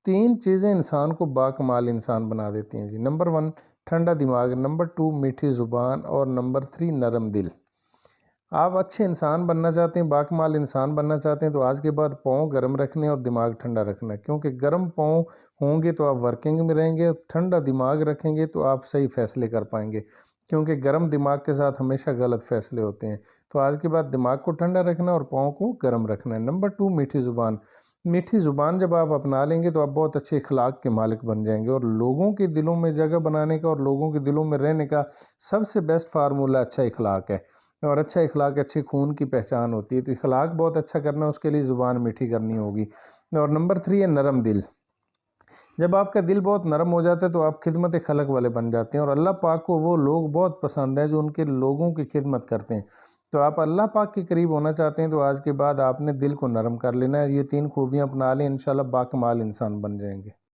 3 چیزیں انسان کو باکمال انسان بنا دیتی ہیں جی۔ نمبر 1 ٹھنڈا دماغ، نمبر 2 میٹھی زبان، اور نمبر 3 نرم دل۔ آپ اچھے انسان بننا چاہتے ہیں، باکمال انسان بننا چاہتے ہیں تو آج کے بعد پاؤں گرم رکھنے اور دماغ ٹھنڈا رکھنا ہے، کیونکہ گرم پاؤں ہوں گے تو آپ ورکنگ میں رہیں گے، ٹھنڈا دماغ رکھیں گے تو آپ صحیح فیصلے کر پائیں گے، کیونکہ گرم دماغ کے ساتھ ہمیشہ غلط فیصلے ہوتے ہیں۔ تو آج کے بعد دماغ کو ٹھنڈا رکھنا اور پاؤں کو گرم رکھنا ہے۔ نمبر 2 میٹھی زبان۔ میٹھی زبان جب آپ اپنا لیں گے تو آپ بہت اچھے اخلاق کے مالک بن جائیں گے، اور لوگوں کے دلوں میں جگہ بنانے کا اور لوگوں کے دلوں میں رہنے کا سب سے بیسٹ فارمولہ اچھا اخلاق ہے، اور اچھا اخلاق اچھے خون کی پہچان ہوتی ہے۔ تو اخلاق بہت اچھا کرنا ہے، اس کے لیے زبان میٹھی کرنی ہوگی۔ اور نمبر 3 ہے نرم دل۔ جب آپ کا دل بہت نرم ہو جاتا ہے تو آپ خدمت خلق والے بن جاتے ہیں، اور اللہ پاک کو وہ لوگ بہت پسند ہیں جو ان کے لوگوں کی خدمت کرتے ہیں۔ تو آپ اللہ پاک کے قریب ہونا چاہتے ہیں تو آج کے بعد آپ نے دل کو نرم کر لینا ہے، یہ 3 خوبیاں اپنا لیں، انشاءاللہ باکمال انسان بن جائیں گے۔